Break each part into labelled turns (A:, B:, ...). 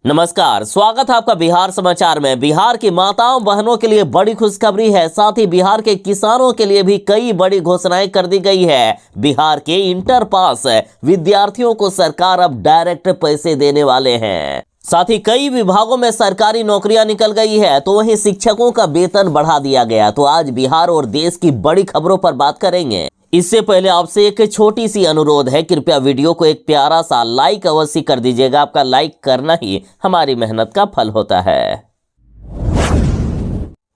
A: नमस्कार, स्वागत है आपका बिहार समाचार में। बिहार की माताओं बहनों के लिए बड़ी खुशखबरी है। साथ ही बिहार के किसानों के लिए भी कई बड़ी घोषणाएं कर दी गई है। बिहार के इंटर पास विद्यार्थियों को सरकार अब डायरेक्ट पैसे देने वाले हैं। साथ ही कई विभागों में सरकारी नौकरियां निकल गई है, तो वहीं शिक्षकों का वेतन बढ़ा दिया गया। तो आज बिहार और देश की बड़ी खबरों पर बात करेंगे। इससे पहले आपसे एक छोटी सी अनुरोध है, कृपया वीडियो को एक प्यारा सा लाइक अवश्य कर दीजिएगा। आपका लाइक करना ही हमारी मेहनत का फल होता है।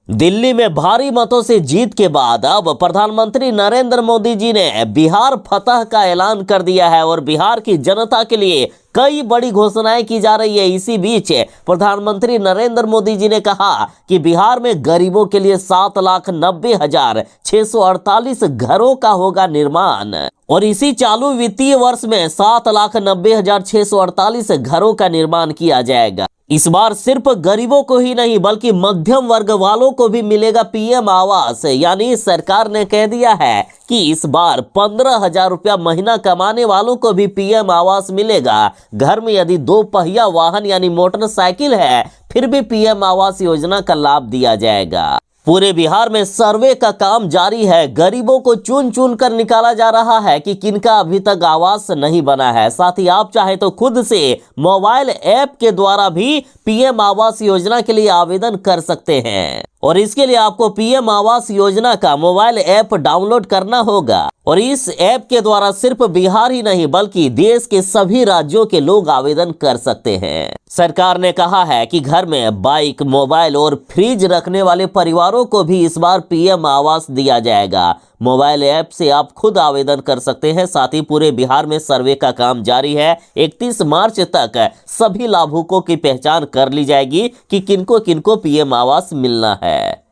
A: दिल्ली में भारी मतों से जीत के बाद अब प्रधानमंत्री नरेंद्र मोदी जी ने बिहार फतह का ऐलान कर दिया है और बिहार की जनता के लिए कई बड़ी घोषणाएं की जा रही है। इसी बीच प्रधानमंत्री नरेंद्र मोदी जी ने कहा कि बिहार में गरीबों के लिए 7,90,648 घरों का होगा निर्माण और इसी चालू वित्तीय वर्ष में 7,90,648 घरों का निर्माण किया जाएगा। इस बार सिर्फ गरीबों को ही नहीं बल्कि मध्यम वर्ग वालों को भी मिलेगा पीएम आवास। यानी सरकार ने कह दिया है कि इस बार 15,000 रुपया महीना कमाने वालों को भी पीएम आवास मिलेगा। घर में यदि 2 पहिया वाहन यानी मोटरसाइकिल है फिर भी पीएम आवास योजना का लाभ दिया जाएगा। पूरे बिहार में सर्वे का काम जारी है। गरीबों को चुन चुन कर निकाला जा रहा है कि किनका अभी तक आवास नहीं बना है। साथ ही आप चाहे तो खुद से मोबाइल ऐप के द्वारा भी पीएम आवास योजना के लिए आवेदन कर सकते हैं और इसके लिए आपको पीएम आवास योजना का मोबाइल ऐप डाउनलोड करना होगा और इस ऐप के द्वारा सिर्फ बिहार ही नहीं बल्कि देश के सभी राज्यों के लोग आवेदन कर सकते हैं। सरकार ने कहा है कि घर में बाइक, मोबाइल और फ्रिज रखने वाले परिवारों को भी इस बार पीएम आवास दिया जाएगा। मोबाइल ऐप से आप खुद आवेदन कर सकते हैं। साथ ही पूरे बिहार में सर्वे का काम जारी है। 31 मार्च तक सभी लाभुकों की पहचान कर ली जाएगी कि किनको किनको पीएम आवास मिलना है।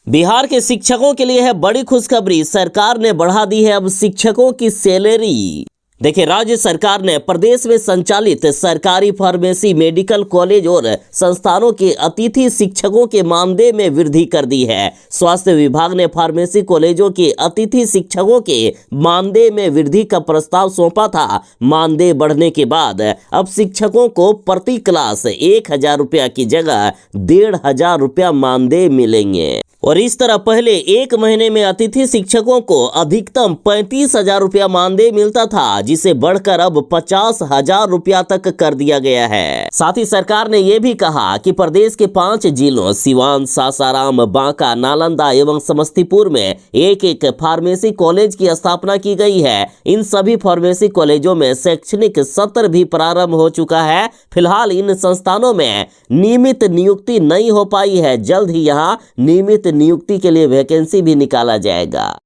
A: बिहार के शिक्षकों के लिए है बड़ी खुशखबरी। सरकार ने बढ़ा दी है अब शिक्षकों की सैलरी। देखिए, राज्य सरकार ने प्रदेश में संचालित सरकारी फार्मेसी, मेडिकल कॉलेज और संस्थानों के अतिथि शिक्षकों के मानदेय में वृद्धि कर दी है। स्वास्थ्य विभाग ने फार्मेसी कॉलेजों के अतिथि शिक्षकों के मानदेय में वृद्धि का प्रस्ताव सौंपा था। मानदेय बढ़ने के बाद अब शिक्षकों को प्रति क्लास 1,000 रुपया की जगह 1,500 रुपया मानदेय मिलेंगे और इस तरह पहले 1 महीने में अतिथि शिक्षकों को अधिकतम 35,000 रुपया मानदेय मिलता था, जिसे बढ़कर अब 50,000 रुपया तक कर दिया गया है। साथ ही सरकार ने यह भी कहा कि प्रदेश के 5 जिलों सिवान, सासाराम, बांका, नालंदा एवं समस्तीपुर में एक फार्मेसी कॉलेज की स्थापना की गई है। इन सभी फार्मेसी कॉलेजों में शैक्षणिक सत्र भी प्रारंभ हो चुका है। फिलहाल इन संस्थानों में नियमित नियुक्ति नहीं हो पाई है। जल्द ही यहाँ नियमित नियुक्ति के लिए वैकेंसी भी निकाला जाएगा।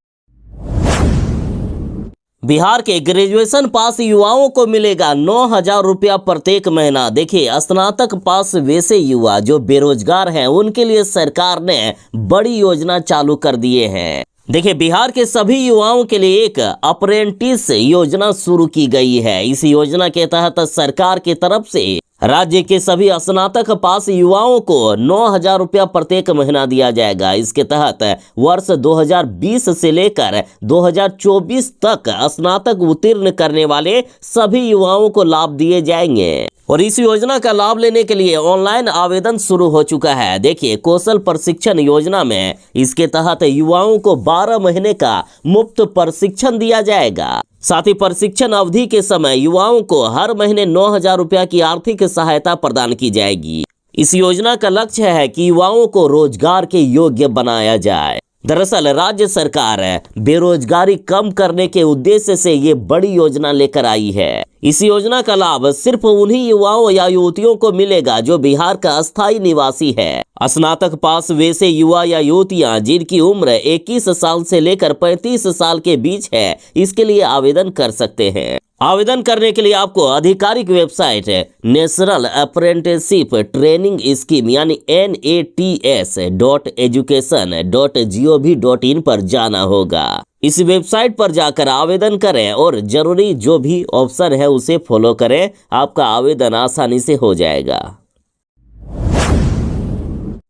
A: बिहार के ग्रेजुएशन पास युवाओं को मिलेगा 9,000 रुपया प्रत्येक महीना। देखिए, स्नातक पास वैसे युवा जो बेरोजगार हैं उनके लिए सरकार ने बड़ी योजना चालू कर दिए हैं। देखिए, बिहार के सभी युवाओं के लिए एक अप्रेंटिस योजना शुरू की गई है। इस योजना के तहत सरकार की तरफ से राज्य के सभी स्नातक पास युवाओं को 9,000 रुपया प्रत्येक महीना दिया जाएगा। इसके तहत वर्ष 2020 से लेकर 2024 तक स्नातक उत्तीर्ण करने वाले सभी युवाओं को लाभ दिए जाएंगे और इस योजना का लाभ लेने के लिए ऑनलाइन आवेदन शुरू हो चुका है। देखिए, कौशल प्रशिक्षण योजना में इसके तहत युवाओं को 12 महीने का मुफ्त प्रशिक्षण दिया जाएगा। साथ ही प्रशिक्षण अवधि के समय युवाओं को हर महीने 9,000 रुपया की आर्थिक सहायता प्रदान की जाएगी। इस योजना का लक्ष्य है कि युवाओं को रोजगार के योग्य बनाया जाए। दरअसल राज्य सरकार बेरोजगारी कम करने के उद्देश्य से ये बड़ी योजना लेकर आई है। इस योजना का लाभ सिर्फ उन्हीं युवाओं या युवतियों को मिलेगा जो बिहार का अस्थायी निवासी है। स्नातक पास वैसे युवा या युवतियां जिनकी उम्र 21 साल से लेकर 35 साल के बीच है, इसके लिए आवेदन कर सकते हैं। आवेदन करने के लिए आपको आधिकारिक website national apprenticeship training scheme यानी NATS.education.gov.in पर जाना होगा। इस वेबसाइट पर जाकर आवेदन करें और जरूरी जो भी ऑप्शन है उसे फॉलो करें। आपका आवेदन आसानी से हो जाएगा।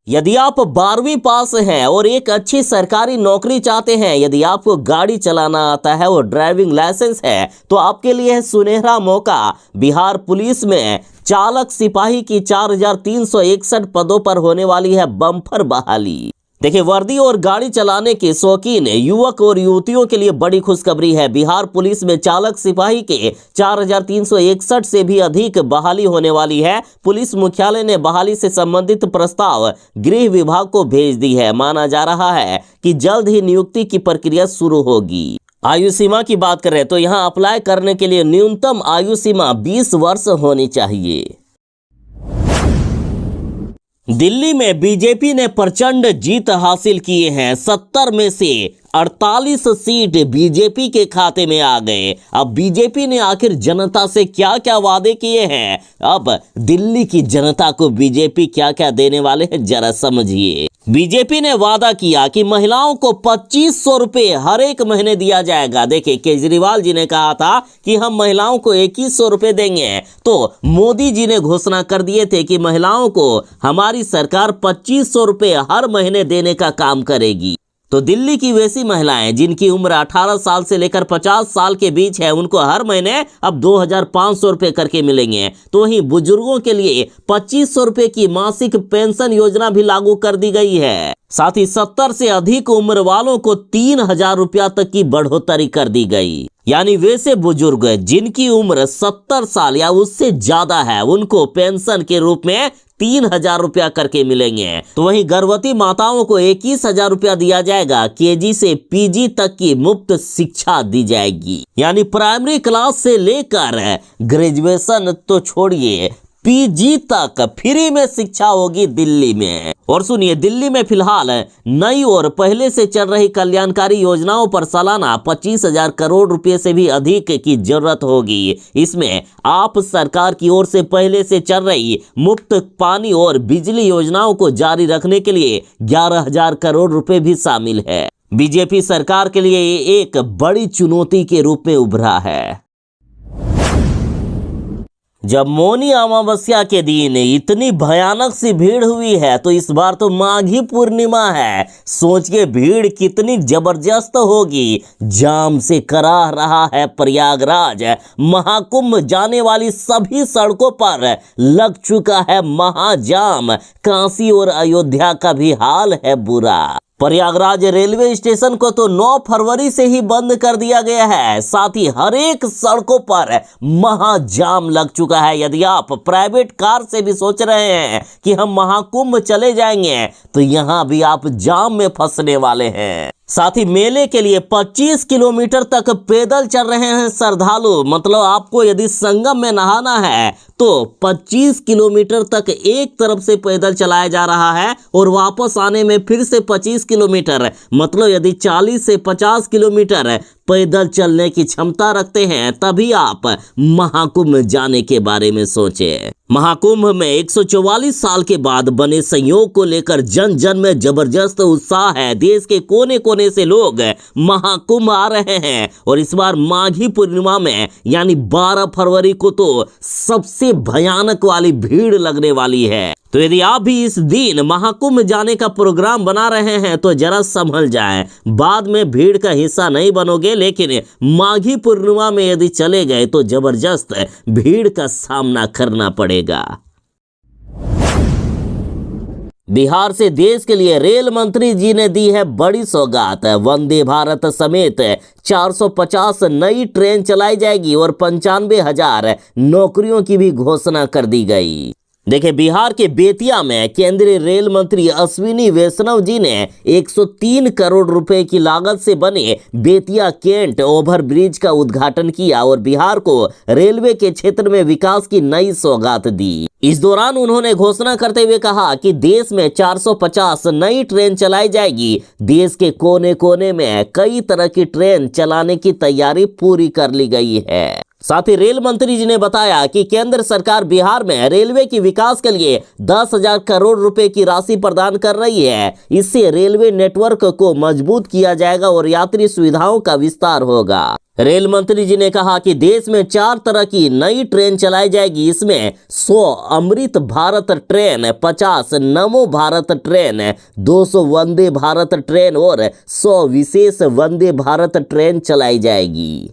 A: यदि आप 12वीं पास हैं और एक अच्छी सरकारी नौकरी चाहते हैं, यदि आपको गाड़ी चलाना आता है और ड्राइविंग लाइसेंस है, तो आपके लिए है सुनहरा मौका। बिहार पुलिस में चालक सिपाही की 4361 पदों पर होने वाली है बम्पर बहाली। देखिए, वर्दी और गाड़ी चलाने के शौकीन युवक और युवतियों के लिए बड़ी खुशखबरी है। बिहार पुलिस में चालक सिपाही के 4361 से भी अधिक बहाली होने वाली है। पुलिस मुख्यालय ने बहाली से संबंधित प्रस्ताव गृह विभाग को भेज दी है। माना जा रहा है कि जल्द ही नियुक्ति की प्रक्रिया शुरू होगी। आयु सीमा की बात करें तो यहाँ अप्लाई करने के लिए न्यूनतम आयु सीमा 20 वर्ष होनी चाहिए। दिल्ली में बीजेपी ने प्रचंड जीत हासिल किए हैं। 70 में से 48 सीट बीजेपी के खाते में आ गए। अब बीजेपी ने आखिर जनता से क्या क्या वादे किए हैं, अब दिल्ली की जनता को बीजेपी क्या क्या देने वाले हैं, जरा समझिए। बीजेपी ने वादा किया कि महिलाओं को 2500 रुपए हर एक महीने दिया जाएगा। देखिए, केजरीवाल जी ने कहा था कि हम महिलाओं को 2100 रुपए देंगे, तो मोदी जी ने घोषणा कर दिए थे कि महिलाओं को हमारी सरकार 2500 रुपए हर महीने देने का काम करेगी। तो दिल्ली की वैसी महिलाएं जिनकी उम्र 18 साल से लेकर 50 साल के बीच है, उनको हर महीने अब 2500 रुपए करके मिलेंगे। तो वहीं बुजुर्गों के लिए 2500 रुपए की मासिक पेंशन योजना भी लागू कर दी गई है। साथ ही 70 से अधिक उम्र वालों को 3000 रुपया तक की बढ़ोतरी कर दी गई। यानी वैसे बुजुर्ग जिनकी उम्र 70 साल या उससे ज्यादा है, उनको पेंशन के रूप में 3000 रुपया करके मिलेंगे। तो वहीं गर्भवती माताओं को 21,000 रुपया दिया जाएगा। केजी से पीजी तक की मुफ्त शिक्षा दी जाएगी। यानी प्राइमरी क्लास से लेकर ग्रेजुएशन तो छोड़िए, पीजी तक फ्री में शिक्षा होगी दिल्ली में। और सुनिए, दिल्ली में फिलहाल नई और पहले से चल रही कल्याणकारी योजनाओं पर सालाना 25,000 करोड़ रुपए से भी अधिक की जरूरत होगी। इसमें आप सरकार की ओर से पहले से चल रही मुफ्त पानी और बिजली योजनाओं को जारी रखने के लिए 11,000 करोड़ रुपए भी शामिल है। बीजेपी सरकार के लिए ये एक बड़ी चुनौती के रूप में उभरा है। जब मौनी अमावस्या के दिन इतनी भयानक सी भीड़ हुई है, तो इस बार तो माघी पूर्णिमा है। सोचिए भीड़ कितनी जबरदस्त होगी। जाम से कराह रहा है प्रयागराज। महाकुंभ जाने वाली सभी सड़कों पर लग चुका है महाजाम। काशी और अयोध्या का भी हाल है बुरा। प्रयागराज रेलवे स्टेशन को तो 9 फरवरी से ही बंद कर दिया गया है। साथ ही हर एक सड़कों पर महाजाम लग चुका है। यदि आप प्राइवेट कार से भी सोच रहे हैं कि हम महाकुंभ चले जाएंगे, तो यहां भी आप जाम में फंसने वाले हैं। साथ ही मेले के लिए 25 किलोमीटर तक पैदल चल रहे हैं श्रद्धालु। मतलब आपको यदि संगम में नहाना है तो 25 किलोमीटर तक एक तरफ से पैदल चलाया जा रहा है और वापस आने में फिर से 25 किलोमीटर। मतलब यदि 40 से 50 किलोमीटर पैदल चलने की क्षमता रखते हैं, तभी आप महाकुंभ जाने के बारे में सोचें। महाकुंभ में 144 साल के बाद बने संयोग को लेकर जन जन में जबरदस्त उत्साह है। देश के कोने कोने से लोग महाकुंभ आ रहे हैं और इस बार माघी पूर्णिमा में यानी 12 फरवरी को तो सबसे भयानक वाली भीड़ लगने वाली है। तो यदि आप भी इस दिन महाकुंभ जाने का प्रोग्राम बना रहे हैं तो जरा संभल जाएं। बाद में भीड़ का हिस्सा नहीं बनोगे, लेकिन माघी पूर्णिमा में यदि चले गए तो जबरदस्त भीड़ का सामना करना पड़ेगा। बिहार से देश के लिए रेल मंत्री जी ने दी है बड़ी सौगात। वंदे भारत समेत 450 नई ट्रेन चलाई जाएगी और 95,000 नौकरियों की भी घोषणा कर दी गई। देखिए, बिहार के बेतिया में केंद्रीय रेल मंत्री अश्विनी वैष्णव जी ने 103 करोड़ रुपए की लागत से बने बेतिया केंट ओवरब्रिज का उद्घाटन किया और बिहार को रेलवे के क्षेत्र में विकास की नई सौगात दी। इस दौरान उन्होंने घोषणा करते हुए कहा कि देश में 450 नई ट्रेन चलाई जाएगी। देश के कोने कोने में कई तरह की ट्रेन चलाने की तैयारी पूरी कर ली गई है। साथ ही रेल मंत्री जी ने बताया कि केंद्र सरकार बिहार में रेलवे की विकास के लिए 10,000 करोड़ रुपए की राशि प्रदान कर रही है। इससे रेलवे नेटवर्क को मजबूत किया जाएगा और यात्री सुविधाओं का विस्तार होगा। रेल मंत्री जी ने कहा कि देश में 4 तरह की नई ट्रेन चलाई जाएगी। इसमें 100 अमृत भारत ट्रेन, 50 नमो भारत ट्रेन, 200 वंदे भारत ट्रेन और 100 विशेष वंदे भारत ट्रेन चलाई जाएगी।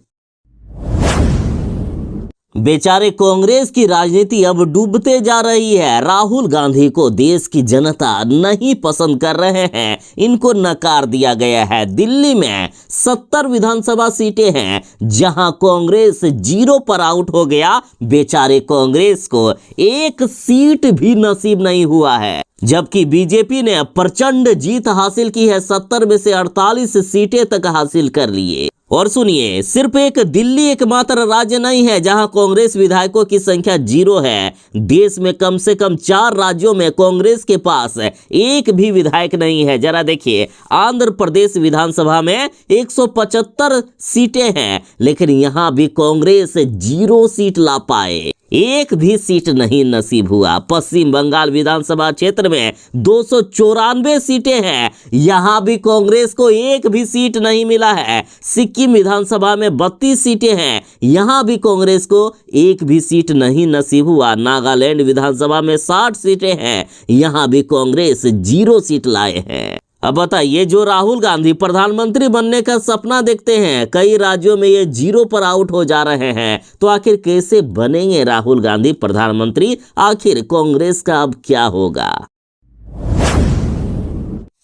A: बेचारे कांग्रेस की राजनीति अब डूबते जा रही है। राहुल गांधी को देश की जनता नहीं पसंद कर रहे हैं, इनको नकार दिया गया है। दिल्ली में 70 विधानसभा सीटें हैं जहां कांग्रेस 0 पर आउट हो गया। बेचारे कांग्रेस को एक सीट भी नसीब नहीं हुआ है, जबकि बीजेपी ने प्रचंड जीत हासिल की है। 70 में से 48 सीटें तक हासिल कर लिए। और सुनिए, सिर्फ एक दिल्ली एकमात्र राज्य नहीं है जहां कांग्रेस विधायकों की संख्या 0 है। देश में कम से कम 4 राज्यों में कांग्रेस के पास एक भी विधायक नहीं है। जरा देखिए, आंध्र प्रदेश विधानसभा में 175 सीटें हैं, लेकिन यहां भी कांग्रेस 0 सीट ला पाए, एक भी सीट नहीं नसीब हुआ। पश्चिम बंगाल विधानसभा क्षेत्र में 294 सीटें हैं, यहां भी कांग्रेस को एक भी सीट नहीं मिला है। सिक्किम विधानसभा में 32 सीटें हैं, यहां भी कांग्रेस को एक भी सीट नहीं नसीब हुआ। नागालैंड विधानसभा में 60 सीटें हैं, यहां भी कांग्रेस 0 सीट लाए हैं। अब बताइए, जो राहुल गांधी प्रधानमंत्री बनने का सपना देखते हैं, कई राज्यों में ये 0 पर आउट हो जा रहे हैं, तो आखिर कैसे बनेंगे राहुल गांधी प्रधानमंत्री? आखिर कांग्रेस का अब क्या होगा?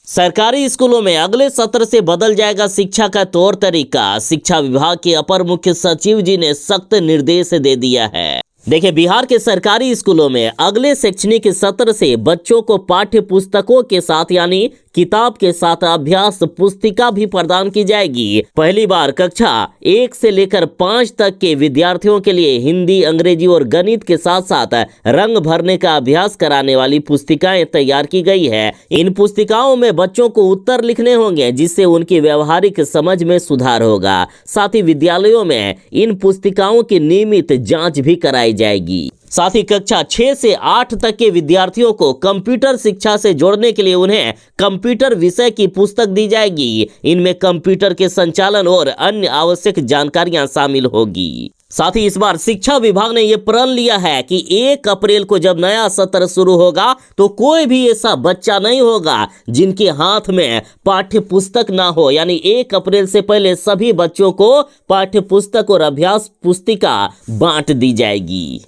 A: सरकारी स्कूलों में अगले सत्र से बदल जाएगा शिक्षा का तौर तरीका। शिक्षा विभाग के अपर मुख्य सचिव जी ने सख्त निर्देश दे दिया है। देखिए, बिहार के सरकारी स्कूलों में अगले शैक्षणिक सत्र से बच्चों को पाठ्य पुस्तकों के साथ यानी किताब के साथ अभ्यास पुस्तिका भी प्रदान की जाएगी। पहली बार कक्षा 1 से लेकर 5 तक के विद्यार्थियों के लिए हिंदी, अंग्रेजी और गणित के साथ साथ रंग भरने का अभ्यास कराने वाली पुस्तिकाएं तैयार की गई है। इन पुस्तिकाओं में बच्चों को उत्तर लिखने होंगे, जिससे उनकी व्यवहारिक समझ में सुधार होगा। साथ ही विद्यालयों में इन पुस्तिकाओं की नियमित जांच भी कराई जाएगी। साथ ही कक्षा 6 से 8 तक के विद्यार्थियों को कंप्यूटर शिक्षा से जोड़ने के लिए उन्हें कंप्यूटर विषय की पुस्तक दी जाएगी। इनमें कंप्यूटर के संचालन और अन्य आवश्यक जानकारियां शामिल होगी। साथ ही इस बार शिक्षा विभाग ने यह प्रण लिया है कि 1 अप्रैल को जब नया सत्र शुरू होगा तो कोई भी ऐसा बच्चा नहीं होगा जिनके हाथ में पाठ्य पुस्तक ना हो। यानी 1 अप्रैल से पहले सभी बच्चों को पाठ्य पुस्तक और अभ्यास पुस्तिका बांट दी जाएगी।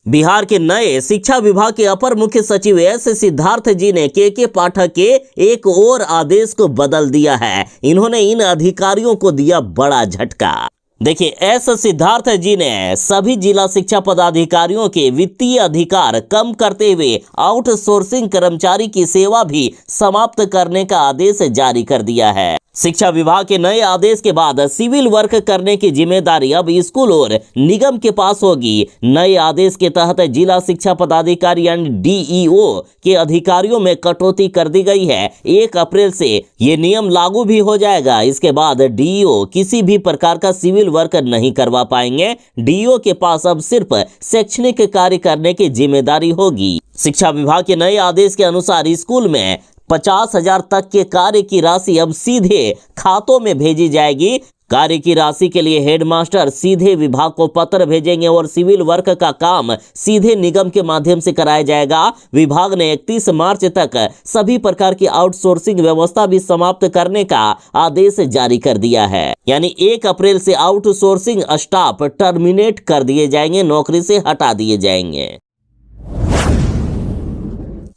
A: बिहार के नए शिक्षा विभाग के अपर मुख्य सचिव एस सिद्धार्थ जी ने के पाठक के एक और आदेश को बदल दिया है। इन्होंने इन अधिकारियों को दिया बड़ा झटका। देखिए, एस सिद्धार्थ जी ने सभी जिला शिक्षा पदाधिकारियों के वित्तीय अधिकार कम करते हुए आउटसोर्सिंग कर्मचारी की सेवा भी समाप्त करने का आदेश जारी कर दिया है। शिक्षा विभाग के नए आदेश के बाद सिविल वर्क करने की जिम्मेदारी अब स्कूल और निगम के पास होगी। नए आदेश के तहत जिला शिक्षा पदाधिकारी यानी डीईओ के अधिकारियों में कटौती कर दी गई है। 1 अप्रैल से ये नियम लागू भी हो जाएगा। इसके बाद डीईओ किसी भी प्रकार का सिविल वर्क नहीं करवा पाएंगे। डीईओ के पास अब सिर्फ शैक्षणिक कार्य करने की जिम्मेदारी होगी। शिक्षा विभाग के नए आदेश के अनुसार स्कूल में 50,000 तक के कार्य की राशि अब सीधे खातों में भेजी जाएगी। कार्य की राशि के लिए हेडमास्टर सीधे विभाग को पत्र भेजेंगे और सिविल वर्क का काम सीधे निगम के माध्यम से कराया जाएगा। विभाग ने 31 मार्च तक सभी प्रकार की आउटसोर्सिंग व्यवस्था भी समाप्त करने का आदेश जारी कर दिया है। यानी 1 अप्रैल से आउटसोर्सिंग स्टाफ टर्मिनेट कर दिए जाएंगे, नौकरी से हटा दिए जाएंगे।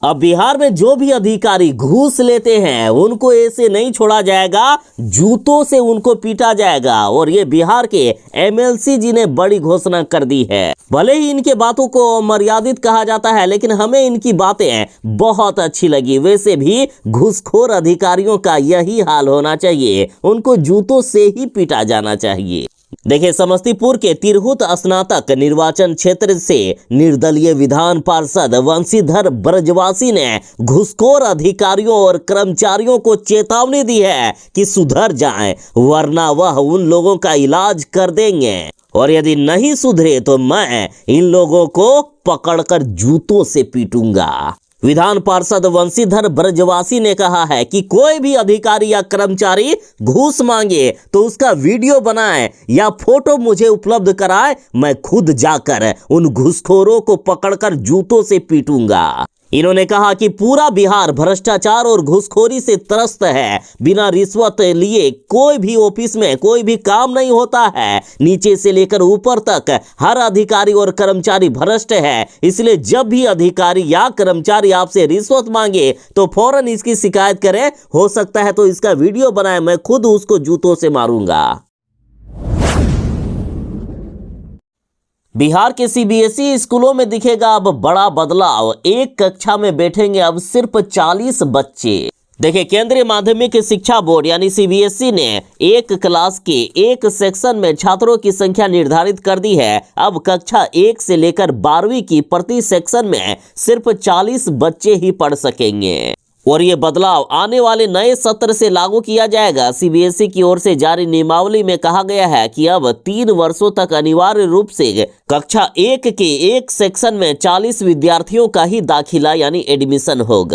A: अब बिहार में जो भी अधिकारी घूस लेते हैं उनको ऐसे नहीं छोड़ा जाएगा, जूतों से उनको पीटा जाएगा। और ये बिहार के एमएलसी जी ने बड़ी घोषणा कर दी है। भले ही इनके बातों को मर्यादित कहा जाता है, लेकिन हमें इनकी बातें बहुत अच्छी लगी। वैसे भी घूसखोर अधिकारियों का यही हाल होना चाहिए, उनको जूतों से ही पीटा जाना चाहिए। देखिए, समस्तीपुर के तिरहुत स्नातक निर्वाचन क्षेत्र से निर्दलीय विधान पार्षद वंशीधर ब्रजवासी ने घूसखोर अधिकारियों और कर्मचारियों को चेतावनी दी है कि सुधर जाएं, वरना वह उन लोगों का इलाज कर देंगे और यदि नहीं सुधरे तो मैं इन लोगों को पकड़कर जूतों से पीटूंगा। विधान पार्षद वंशीधर ब्रजवासी ने कहा है कि कोई भी अधिकारी या कर्मचारी घूस मांगे तो उसका वीडियो बनाए या फोटो मुझे उपलब्ध कराए, मैं खुद जाकर उन घूसखोरों को पकड़कर जूतों से पीटूंगा। इन्होंने कहा कि पूरा बिहार भ्रष्टाचार और घूसखोरी से त्रस्त है। बिना रिश्वत लिए कोई भी ऑफिस में कोई भी काम नहीं होता है। नीचे से लेकर ऊपर तक हर अधिकारी और कर्मचारी भ्रष्ट है। इसलिए जब भी अधिकारी या कर्मचारी आपसे रिश्वत मांगे तो फौरन इसकी शिकायत करें। हो सकता है तो इसका वीडियो बनाए, मैं खुद उसको जूतों से मारूंगा। बिहार के सीबीएसई स्कूलों में दिखेगा अब बड़ा बदलाव। एक कक्षा में बैठेंगे अब सिर्फ 40 बच्चे। देखिए, केंद्रीय माध्यमिक शिक्षा बोर्ड यानी सीबीएसई ने एक क्लास के एक सेक्शन में छात्रों की संख्या निर्धारित कर दी है। अब कक्षा 1 से लेकर 12वीं की प्रति सेक्शन में सिर्फ 40 बच्चे ही पढ़ सकेंगे और ये बदलाव आने वाले नए सत्र से लागू किया जाएगा। सीबीएसई की ओर से जारी नियमावली में कहा गया है कि अब 3 वर्षों तक अनिवार्य रूप से कक्षा 1 के एक सेक्शन में 40 विद्यार्थियों का ही दाखिला यानी एडमिशन होगा।